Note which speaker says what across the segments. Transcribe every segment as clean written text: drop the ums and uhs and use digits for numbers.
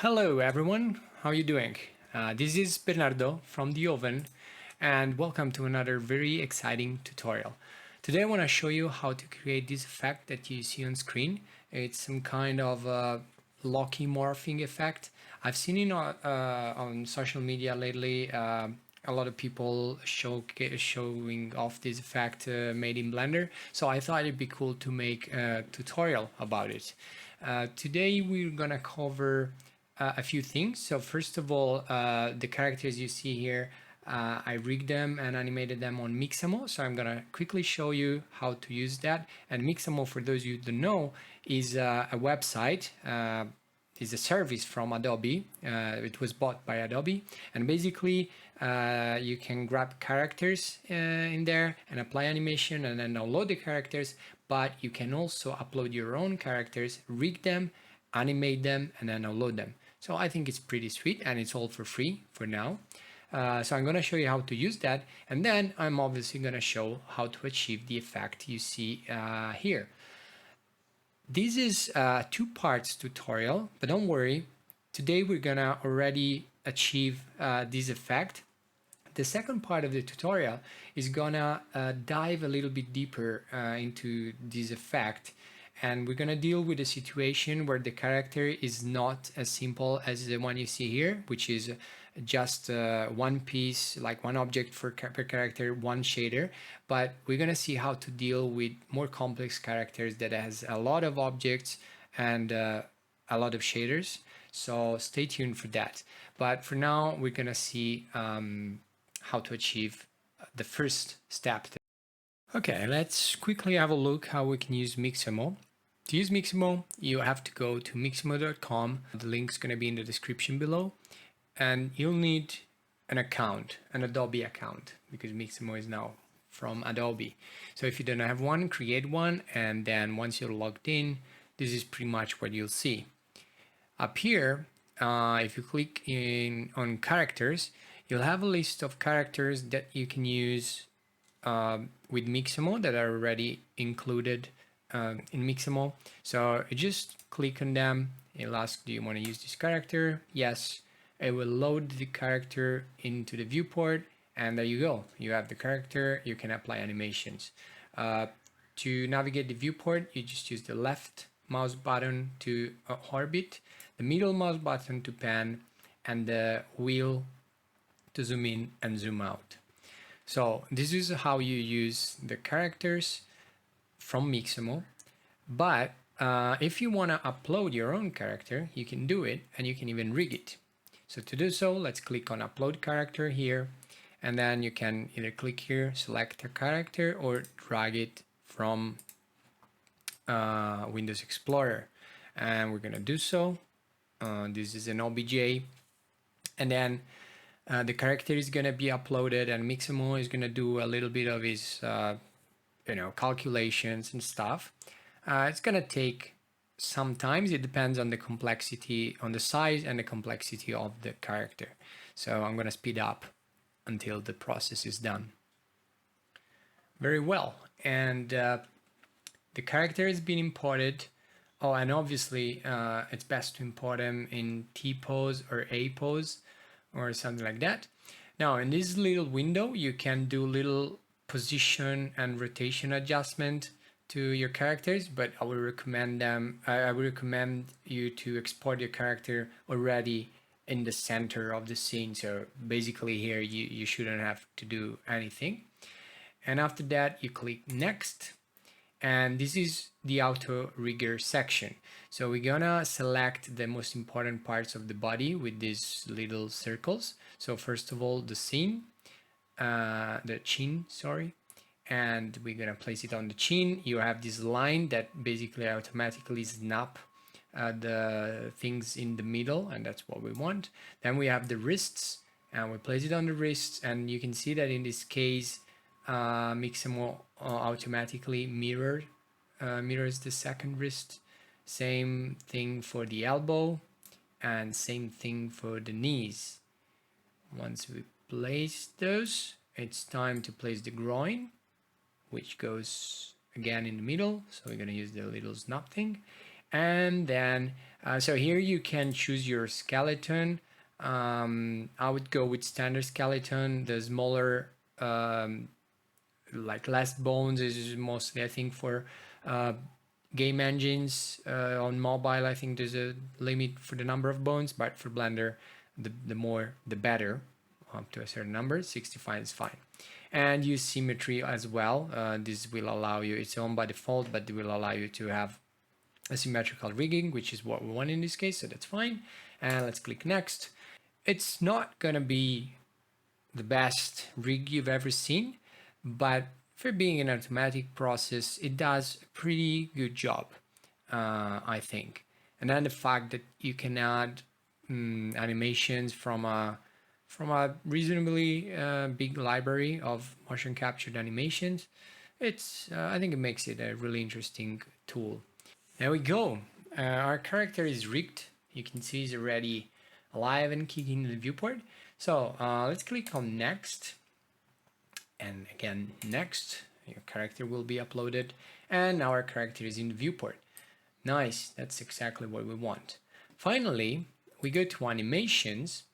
Speaker 1: Hello everyone, how are you doing? This is Bernardo from the oven and welcome to another very exciting tutorial. Today I want to show you how to create this effect that you see on screen. It's some kind of Loki Morphing effect. I've seen it on social media lately. A lot of people showing off this effect made in Blender, so I thought it'd be cool to make a tutorial about it. Today we're gonna cover a few things. So first of all, the characters you see here, I rigged them and animated them on Mixamo. So I'm gonna quickly show you how to use that. And Mixamo, for those of you who don't know, is a website, is a service from Adobe. It was bought by Adobe, and basically you can grab characters in there and apply animation and then download the characters, but you can also upload your own characters, rig them, animate them, and then download them. So I think it's pretty sweet, and it's all for free for now. So I'm going to show you how to use that, and then I'm obviously going to show how to achieve the effect you see here. This is a two parts tutorial, but don't worry, today we're gonna already achieve this effect. The second part of the tutorial is gonna dive a little bit deeper into this effect, and we're gonna deal with a situation where the character is not as simple as the one you see here, which is just one piece, like one object per character, one shader, but we're gonna see how to deal with more complex characters that has a lot of objects and a lot of shaders. So stay tuned for that. But for now, we're gonna see how to achieve the first step. Okay, let's quickly have a look how we can use Mixamo. To use Mixamo, you have to go to mixamo.com. The link's going to be in the description below. And you'll need an account, an Adobe account, because Mixamo is now from Adobe. So if you don't have one, create one. And then once you're logged in, this is pretty much what you'll see. Up here, if you click on characters, you'll have a list of characters that you can use with Mixamo that are already included in Mixamo. So you just click on them. It'll ask, do you want to use this character? Yes. It will load the character into the viewport, and there you go. You have the character. You can apply animations. To navigate the viewport, you just use the left mouse button to orbit, the middle mouse button to pan, and the wheel to zoom in and zoom out. So this is how you use the characters from Mixamo. But if you want to upload your own character, you can do it, and you can even rig it. So to do so, let's click on upload character here, and then you can either click here, select a character, or drag it from Windows Explorer. And we're gonna do so. This is an OBJ, and then the character is gonna be uploaded, and Mixamo is gonna do a little bit of his calculations and stuff. It's gonna take sometimes, it depends on the complexity, on the size and the complexity of the character. So I'm gonna speed up until the process is done. Very well, and the character has been imported. Oh, and obviously it's best to import them in T pose or A pose or something like that. Now in this little window, you can do little position and rotation adjustment to your characters, but I would recommend you to export your character already in the center of the scene. So basically here you shouldn't have to do anything. And after that you click next, and this is the auto rigger section. So we're gonna select the most important parts of the body with these little circles. So first of all, the chin, sorry, and we're gonna place it on the chin. You have this line that basically automatically snap the things in the middle, and that's what we want. Then we have the wrists, and we place it on the wrists, and you can see that in this case Mixamo automatically mirrors the second wrist. Same thing for the elbow, and same thing for the knees. Once we place those, it's time to place the groin, which goes again in the middle. So we're going to use the little snap thing. And then So here you can choose your skeleton. I would go with standard skeleton. The smaller, like less bones is mostly, I think, for uh, game engines on mobile. I think there's a limit for the number of bones, but for Blender, the more the better. Up to a certain number, 65 is fine. And use symmetry as well. This will allow you, it's on by default, but it will allow you to have a symmetrical rigging, which is what we want in this case, so that's fine. And let's click next. It's not gonna be the best rig you've ever seen, but for being an automatic process, it does a pretty good job, I think. And then the fact that you can add animations from a reasonably big library of motion captured animations, it's I think it makes it a really interesting tool. There we go. Our character is rigged. You can see he's already alive and kicking in the viewport. So let's click on next, and again next. Your character will be uploaded, and now our character is in the viewport. Nice, that's exactly what we want. Finally, we go to animations,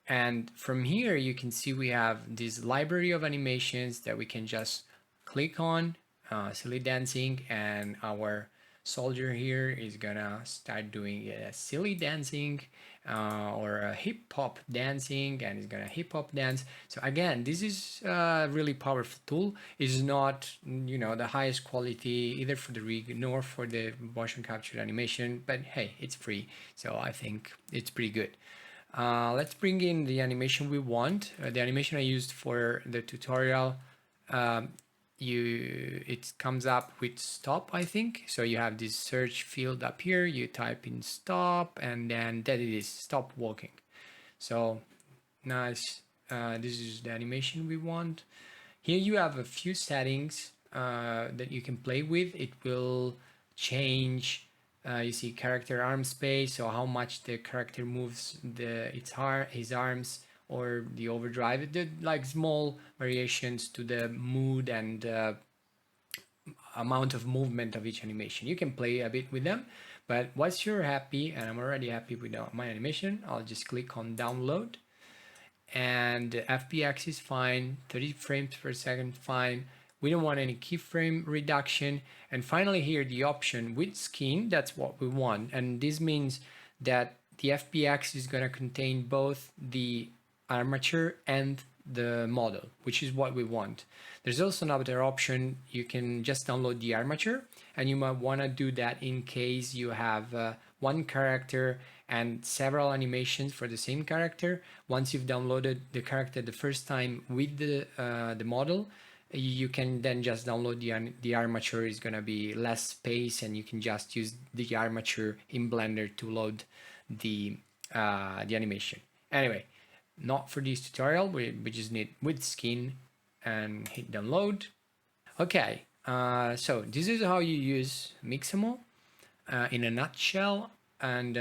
Speaker 1: and from here you can see we have this library of animations that we can just click on, silly dancing, and our soldier here is gonna start doing a silly dancing or a hip hop dancing, and he's gonna hip hop dance. So again, this is a really powerful tool. It's not, you know, the highest quality either for the rig nor for the motion capture animation, but hey, it's free, so I think it's pretty good. Let's bring in the animation we want. The animation I used for the tutorial, it comes up with stop, I think. So you have this search field up here, you type in stop, and then that it is, stop walking. So nice. This is the animation we want. Here you have a few settings that you can play with. It will change, you see character arm space, so how much the character moves his arms, or the overdrive, like small variations to the mood and amount of movement of each animation. You can play a bit with them, but once you're happy, and I'm already happy with my animation, I'll just click on download, and FPX is fine, 30 frames per second fine. We don't want any keyframe reduction. And finally here, the option with skin, that's what we want. And this means that the FPX is going to contain both the armature and the model, which is what we want. There's also another option. You can just download the armature, and you might want to do that in case you have one character and several animations for the same character. Once you've downloaded the character the first time with the model, you can then just download the armature. Is going to be less space, and you can just use the armature in Blender to load the animation. Anyway, not for this tutorial, we just need with skin and hit download. Okay, so this is how you use Mixamo in a nutshell, and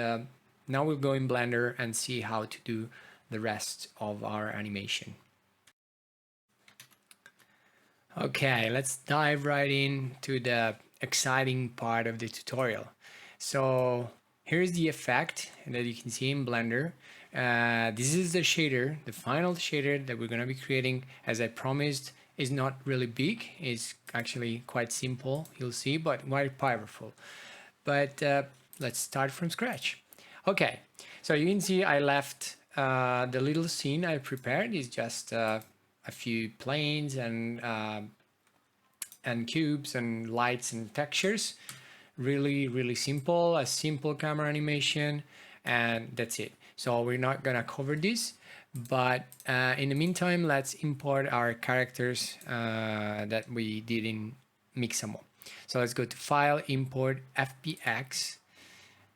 Speaker 1: now we'll go in Blender and see how to do the rest of our animation. Okay, let's dive right into the exciting part of the tutorial. So here's the effect that you can see in Blender. This is the shader, the final shader that we're going to be creating. As I promised, is not really big. It's actually quite simple, you'll see, but quite powerful. But let's start from scratch. Okay, so you can see I left the little scene I prepared is just a few planes and cubes and lights and textures. Really simple, a simple camera animation, and that's it. So we're not gonna cover this, but in the meantime, let's import our characters that we did in Mixamo. So let's go to File, Import FBX,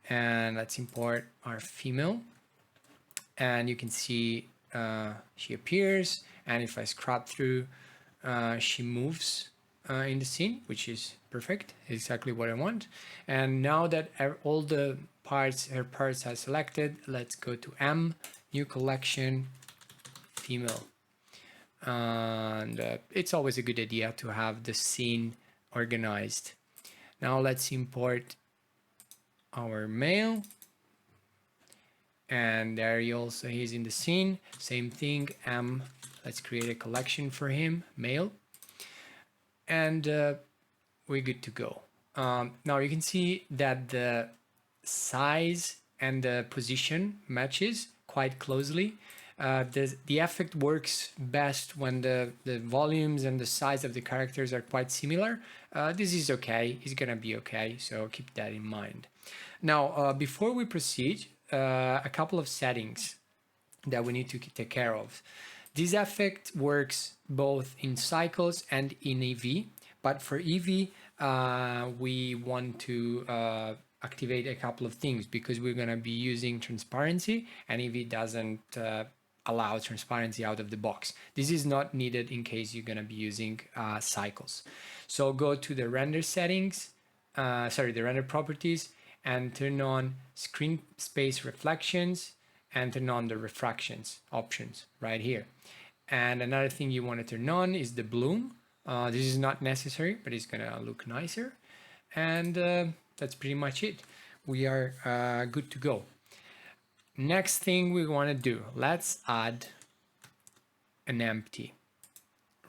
Speaker 1: and let's import our female. And you can see she appears, and if I scrub through, she moves in the scene, which is perfect, exactly what I want. And now that all the her parts are selected, let's go to M, New Collection, Female. And it's always a good idea to have the scene organized. Now let's import our male, and there he also is in the scene. Same thing, let's create a collection for him, male, and we're good to go. Now you can see that the size and the position matches quite closely. The effect works best when the volumes and the size of the characters are quite similar. This is okay, it's gonna be okay, so keep that in mind. Now, before we proceed, a couple of settings that we need to take care of. This effect works both in cycles and in EV, but for EV, we want to activate a couple of things because we're going to be using transparency, and EV doesn't allow transparency out of the box. This is not needed in case you're going to be using cycles. So go to the render settings, the render properties, and turn on screen space reflections and turn on the refractions options right here. And another thing you want to turn on is the bloom. This is not necessary, but it's gonna look nicer. And that's pretty much it. We are good to go. Next thing we want to do, let's add an empty.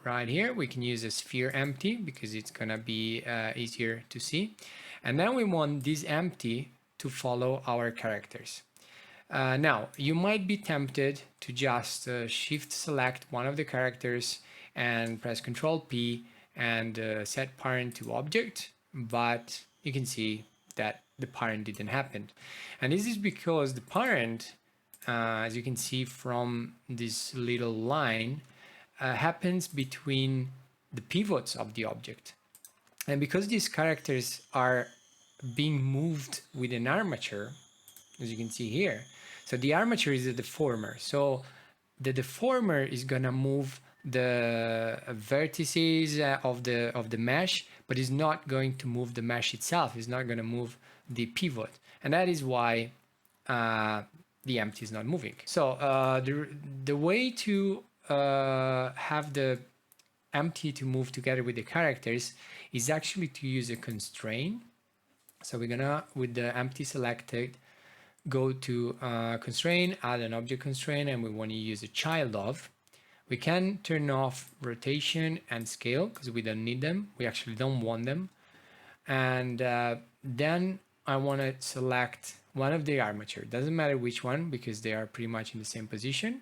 Speaker 1: Right here, we can use a sphere empty because it's gonna be easier to see. And then we want this empty to follow our characters. Now, you might be tempted to just shift select one of the characters and press Ctrl P and set parent to object, but you can see that the parent didn't happen. And this is because the parent, as you can see from this little line, happens between the pivots of the object. And because these characters are being moved with an armature, as you can see here, so the armature is a deformer. So the deformer is gonna move the vertices of the mesh, but is not going to move the mesh itself. It's not gonna move the pivot, and that is why the empty is not moving. So the way to have the empty to move together with the characters is actually to use a constraint. So we're gonna, with the empty selected, go to constraint, add an object constraint, and we want to use a child of. We can turn off rotation and scale because we don't need them. We actually don't want them. And then I want to select one of the armature. Doesn't matter which one because they are pretty much in the same position.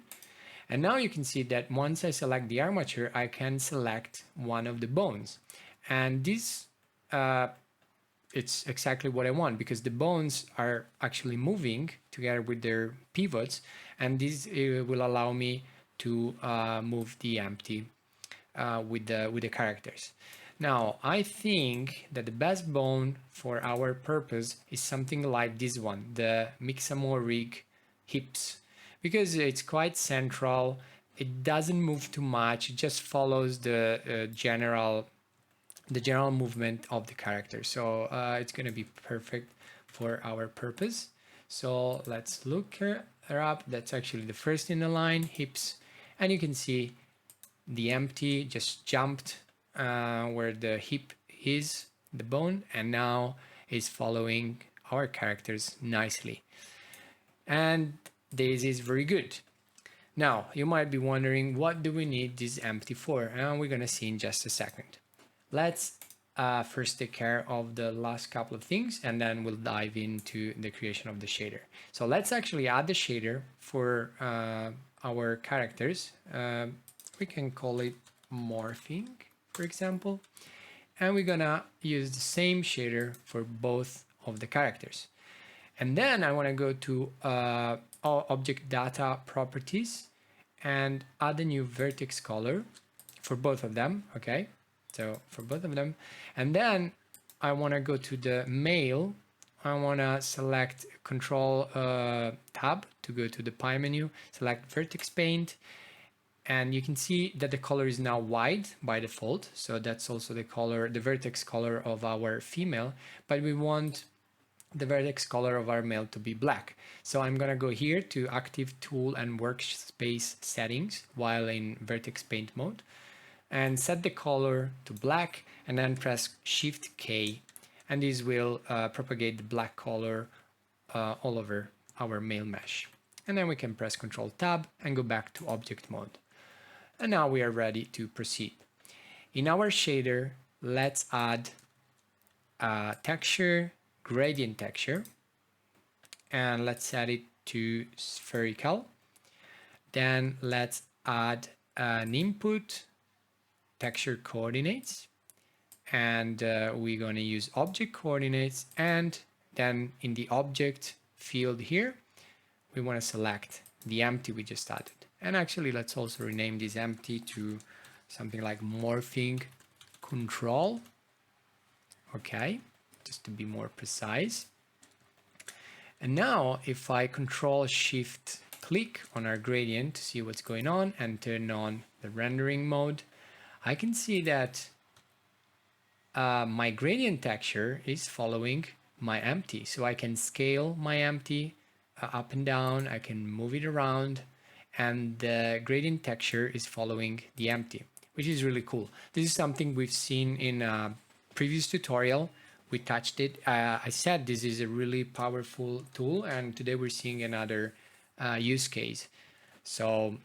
Speaker 1: And now you can see that once I select the armature, I can select one of the bones. And this it's exactly what I want because the bones are actually moving together with their pivots, and this will allow me to move the empty with the characters. Now, I think that the best bone for our purpose is something like this one, the mixamo rig hips, because it's quite central. It doesn't move too much. It just follows the general movement of the character. So it's going to be perfect for our purpose. So let's look her up. That's actually the first in the line, hips. And you can see the empty just jumped where the hip is, the bone, and now is following our characters nicely. And this is very good. Now, you might be wondering, what do we need this empty for? And we're going to see in just a second. Let's first take care of the last couple of things, and then we'll dive into the creation of the shader. So let's actually add the shader for our characters. We can call it morphing, for example, and we're gonna use the same shader for both of the characters. And then I want to go to object data properties and add a new vertex color for both of them. Okay, so for both of them, and then I want to go to the male. I want to select Control tab to go to the pie menu, select vertex paint, and you can see that the color is now white by default. So that's also the color, the vertex color of our female, but we want the vertex color of our male to be black. So I'm gonna go here to active tool and workspace settings while in vertex paint mode and set the color to black, and then press Shift K, and this will propagate the black color all over our male mesh. and then we can press Ctrl Tab and go back to object mode. And now we are ready to proceed. In our shader, let's add a texture, gradient texture, and let's set it to spherical. Then let's add an input texture coordinates, and we're going to use object coordinates, and then in the object field here we want to select the empty we just added. And actually let's also rename this empty to something like morphing control, okay, just to be more precise. And now if I Control Shift click on our gradient to see what's going on and turn on the rendering mode, I can see that my gradient texture is following my empty. So I can scale my empty up and down, I can move it around, and the gradient texture is following the empty, which is really cool. This is something we've seen in a previous tutorial. We touched it. I said this is a really powerful tool, and today we're seeing another use case. So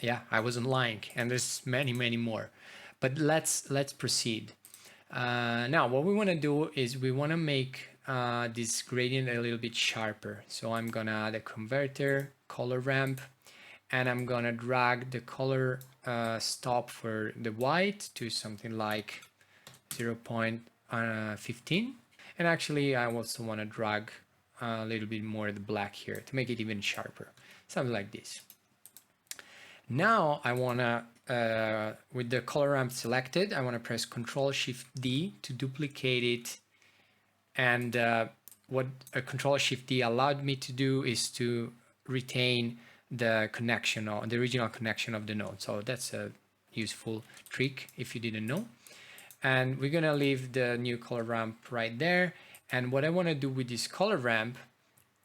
Speaker 1: yeah, I wasn't lying, and there's many more. But let's proceed. Now what we want to do is we want to make this gradient a little bit sharper. So I'm gonna add a converter, color ramp, and I'm gonna drag the color stop for the white to something like 0.15. And actually I also want to drag a little bit more the black here to make it even sharper, something like this. Now I want to with the color ramp selected, I want to press Ctrl Shift D to duplicate it. And what a Ctrl Shift D allowed me to do is to retain the connection, or the original connection of the node. So that's a useful trick if you didn't know. And we're gonna leave the new color ramp right there. And what I want to do with this color ramp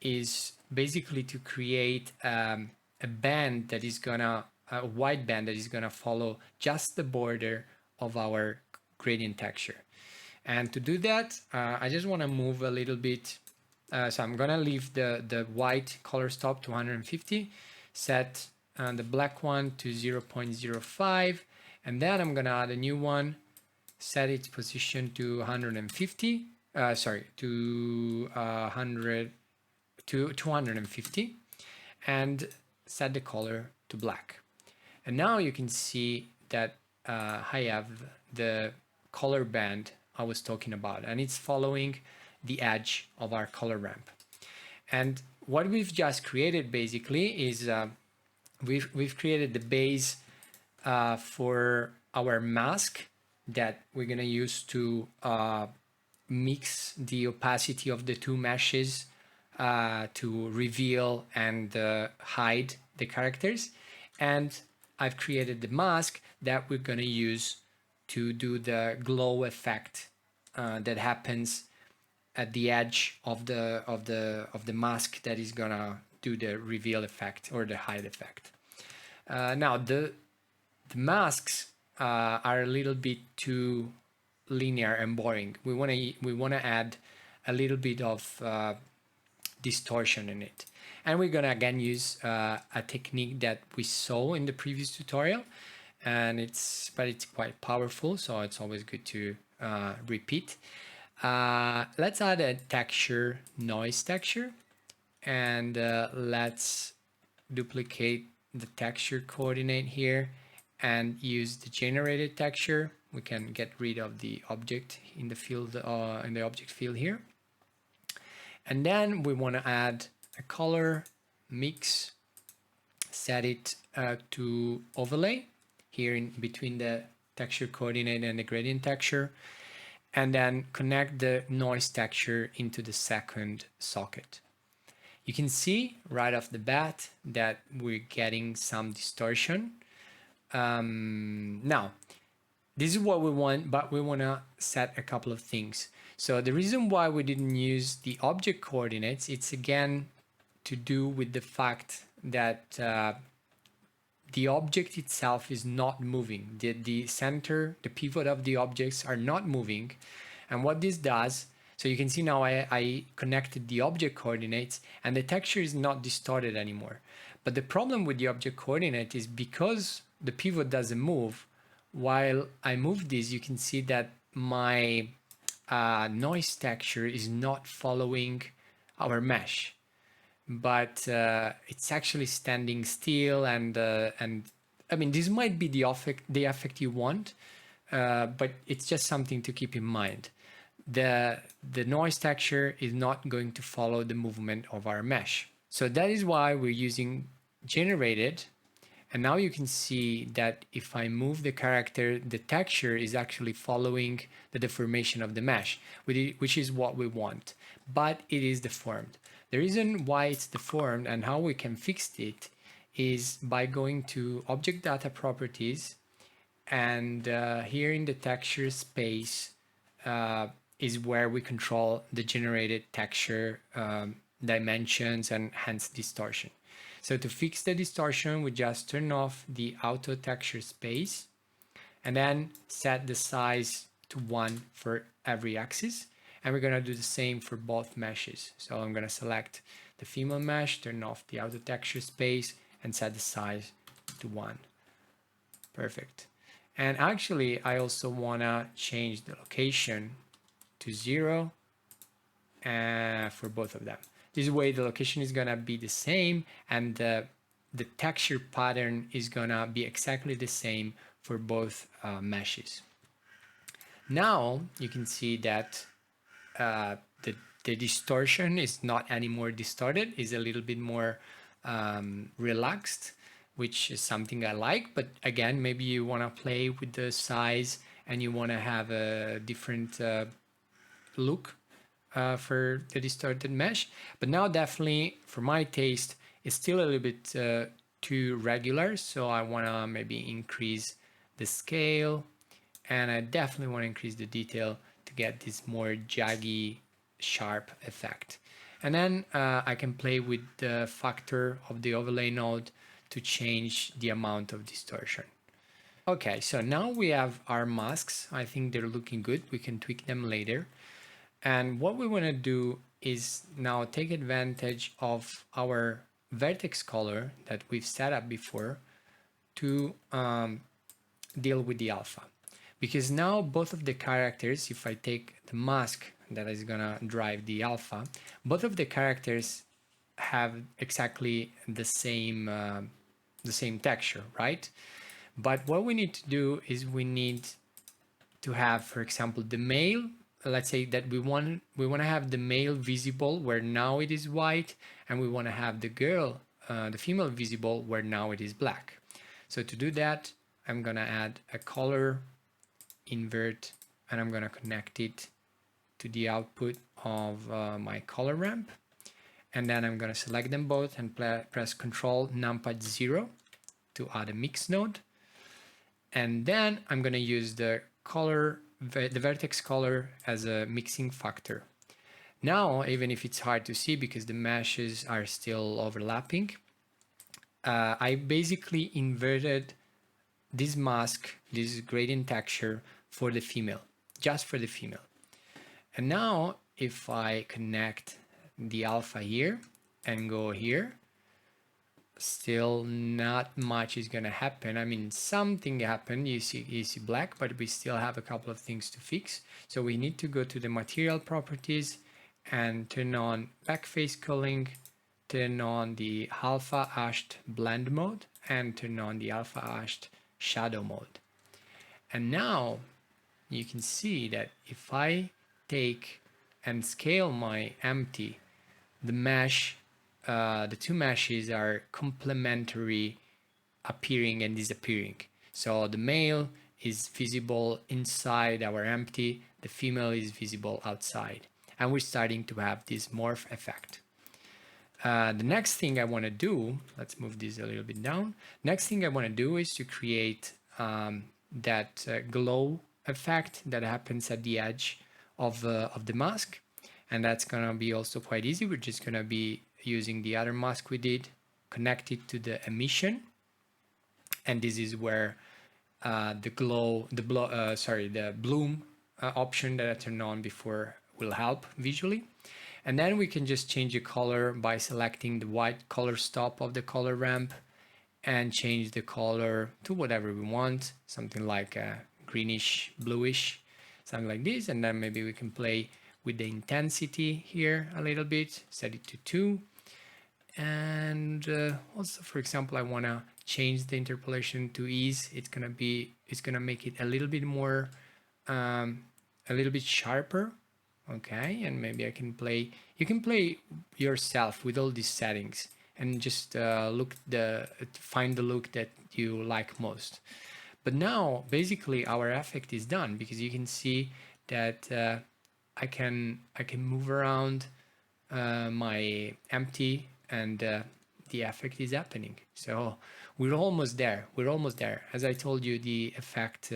Speaker 1: is basically to create a band that is gonna, a white band that is gonna follow just the border of our gradient texture. And to do that, I just want to move a little bit. So I'm gonna leave the white color stop to 150, set the black one to 0.05, and then I'm gonna add a new one, set its position to 150. To 250, and set the color to black. And now you can see that I have the color band I was talking about, and it's following the edge of our color ramp. And what we've just created basically is we've created the base for our mask that we're gonna use to mix the opacity of the two meshes to reveal and hide the characters. And I've created the mask that we're gonna use to do the glow effect that happens at the edge of the mask that is gonna do the reveal effect or the hide effect. Now the masks are a little bit too linear and boring. We wanna add a little bit of distortion in it, and we're gonna again use a technique that we saw in the previous tutorial, and it's quite powerful, so it's always good to repeat. Let's add a texture, noise texture, and let's duplicate the texture coordinate here and use the generated texture. We can get rid of the object in the field, in the object field here. And then we want to add a color mix, set it to overlay here in between the texture coordinate and the gradient texture, and then connect the noise texture into the second socket. You can see right off the bat that we're getting some distortion. Now, this is what we want, but we want to set a couple of things. So the reason why we didn't use the object coordinates, it's again to do with the fact that the object itself is not moving. The center, the pivot of the objects are not moving. And what this does, So you can see now I connected the object coordinates and the texture is not distorted anymore. But the problem with the object coordinate is because the pivot doesn't move, while I move this, you can see that my noise texture is not following our mesh, but it's actually standing still, and I mean, this might be the effect you want, but it's just something to keep in mind. The noise texture is not going to follow the movement of our mesh. So that is why we're using generated. And now you can see that if I move the character, the texture is actually following the deformation of the mesh, which is what we want, but it is deformed. The reason why it's deformed and how we can fix it is by going to Object Data Properties, and here in the texture space is where we control the generated texture dimensions and hence distortion. So to fix the distortion, we just turn off the auto texture space and then set the size to 1 for every axis. And we're going to do the same for both meshes. So I'm going to select the female mesh, turn off the auto texture space and set the size to 1. Perfect. And actually, I also want to change the location to 0 for both of them. This way the location is gonna be the same and the texture pattern is gonna be exactly the same for both meshes. Now you can see that the distortion is not anymore distorted, is a little bit more relaxed, which is something I like. But again, maybe you wanna play with the size and you wanna have a different look for the distorted mesh. But now definitely for my taste it's still a little bit too regular, so I want to maybe increase the scale, and I definitely want to increase the detail to get this more jaggy sharp effect. And then I can play with the factor of the overlay node to change the amount of distortion. Okay, so now we have our masks. I think they're looking good. We can tweak them later. And what we want to do is now take advantage of our vertex color that we've set up before to deal with the alpha. Because now both of the characters, if I take the mask that is gonna drive the alpha, both of the characters have exactly the same texture, right? But what we need to do is we need to have, for example, the male. Let's say that we want to have the male visible where now it is white, and we want to have the girl, the female visible where now it is black. So to do that, I'm gonna add a color invert, and I'm gonna connect it to the output of my color ramp, and then I'm gonna select them both and press Ctrl numpad 0 to add a mix node, and then I'm gonna use the vertex color as a mixing factor. Now, even if it's hard to see because the meshes are still overlapping, I basically inverted this mask, this gradient texture for the female, just for the female. And now if I connect the alpha here and go here, still not much is gonna happen. I mean, something happened. You see black, but we still have a couple of things to fix. So we need to go to the material properties and turn on backface culling, turn on the alpha hashed blend mode, and turn on the alpha hashed shadow mode. And now you can see that if I take and scale my empty, the mesh, the two meshes are complementary, appearing and disappearing. So the male is visible inside our empty, the female is visible outside, and we're starting to have this morph effect. The next thing I want to do, let's move this a little bit down. Next thing I want to do is to create that glow effect that happens at the edge of the mask, and that's gonna be also quite easy. We're just gonna be using the other mask we did, connect it to the emission, and this is where the bloom option that I turned on before will help visually. And then we can just change the color by selecting the white color stop of the color ramp and change the color to whatever we want, something like a greenish, bluish, something like this. And then maybe we can play with the intensity here a little bit, set it to 2. And also, for example, I want to change the interpolation to ease. It's gonna make it a little bit more, a little bit sharper. Okay, and maybe I can play. You can play yourself with all these settings and just find the look that you like most. But now, basically, our effect is done because you can see that I can move around my empty, and the effect is happening. So we're almost there. We're almost there. As I told you, the effect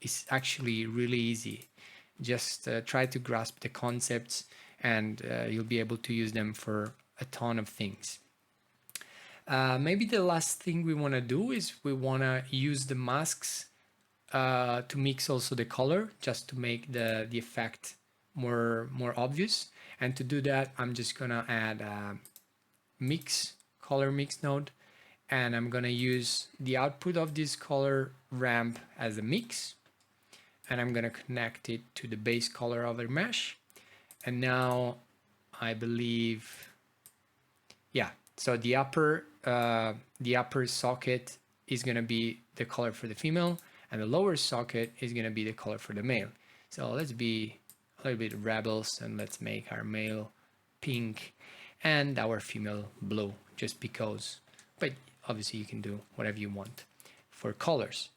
Speaker 1: is actually really easy. Just try to grasp the concepts, and you'll be able to use them for a ton of things. Maybe the last thing we want to do is we want to use the masks to mix also the color, just to make the effect more obvious. And to do that, I'm just gonna add a color mix node, and I'm gonna use the output of this color ramp as a mix, and I'm gonna connect it to the base color of the mesh. And now I believe, yeah, so the upper socket is gonna be the color for the female, and the lower socket is gonna be the color for the male. So let's be a little bit rebels, and let's make our male pink and our female blue, just because. But obviously you can do whatever you want for colors.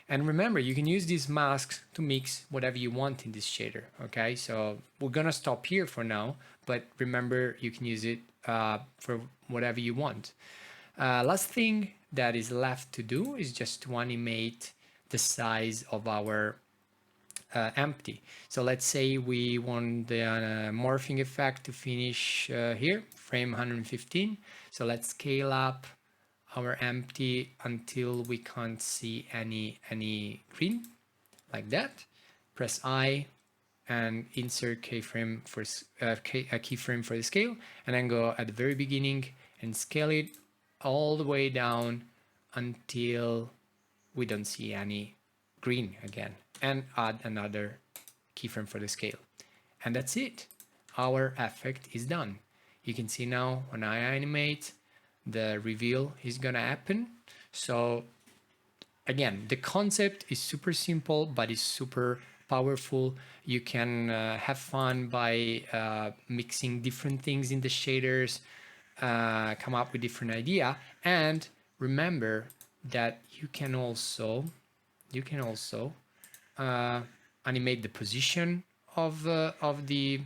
Speaker 1: And remember, you can use these masks to mix whatever you want in this shader. Okay, so we're gonna stop here for now, but remember, you can use it for whatever you want. Last thing that is left to do is just to animate the size of our empty. So let's say we want the morphing effect to finish here, frame 115. So let's scale up our empty until we can't see any green, like that. Press I and insert keyframe for a keyframe for the scale, and then go at the very beginning and scale it all the way down until we don't see any green again, and add another keyframe for the scale. And that's it. Our effect is done. You can see now when I animate, the reveal is gonna happen. So again, the concept is super simple, but it's super powerful. You can have fun by mixing different things in the shaders, come up with different idea, and remember that you can also animate the position of the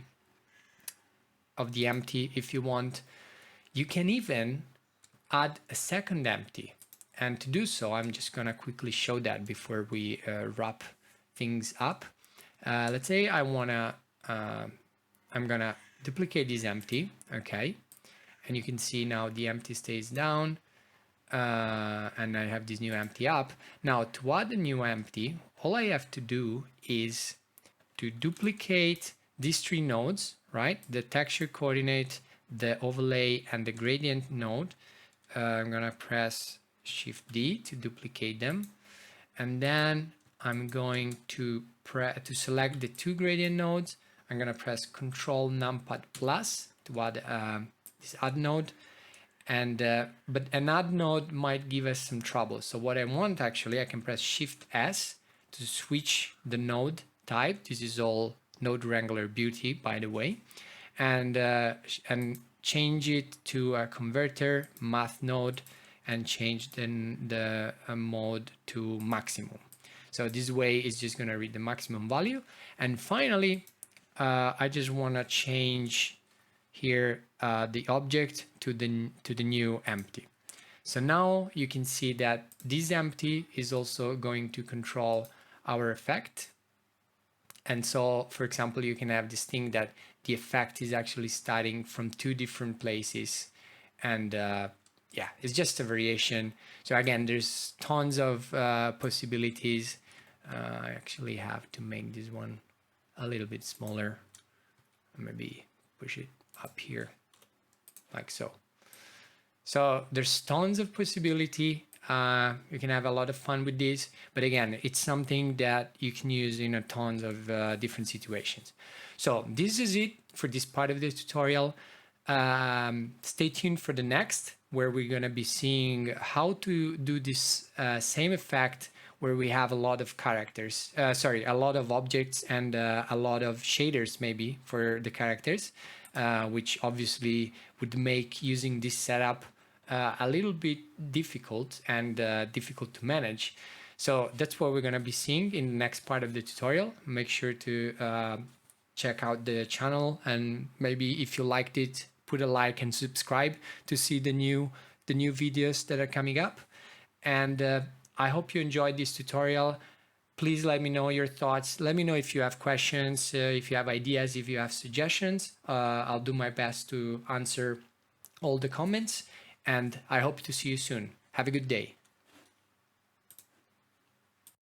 Speaker 1: empty if you want. You can even add a second empty, and to do so, I'm just gonna quickly show that before we wrap things up. Let's say I'm gonna duplicate this empty, okay, and you can see now the empty stays down, and I have this new empty up. Now to add a new empty, all I have to do is to duplicate these 3 nodes, right? The texture coordinate, the overlay, and the gradient node. I'm gonna press Shift D to duplicate them, and then I'm going to select the 2 gradient nodes. I'm gonna press Control Numpad plus to add this add node, and but an add node might give us some trouble. So what I want, actually, I can press Shift S to switch the node type. This is all Node Wrangler beauty, by the way, and change it to a converter math node, and change the mode to maximum. So this way it's just going to read the maximum value. And finally, I just want to change here the object to the new empty. So now you can see that this empty is also going to control our effect. And so, for example, you can have this thing that the effect is actually starting from 2 different places, and yeah, it's just a variation. So again, there's tons of possibilities. I actually have to make this one a little bit smaller. maybe push it up here like so. So there's tons of possibility. You can have a lot of fun with this, but again, it's something that you can use in a tons of different situations. So this is it for this part of the tutorial. Stay tuned for the next, where we're going to be seeing how to do this same effect where we have a lot of characters, a lot of objects and a lot of shaders maybe for the characters, which obviously would make using this setup a little bit difficult and difficult to manage. So that's what we're going to be seeing in the next part of the tutorial. Make sure to check out the channel, and maybe if you liked it, put a like and subscribe to see the new videos that are coming up. And I hope you enjoyed this tutorial. Please let me know your thoughts. Let me know if you have questions, if you have ideas, if you have suggestions. I'll do my best to answer all the comments, and I hope to see you soon. Have a good day.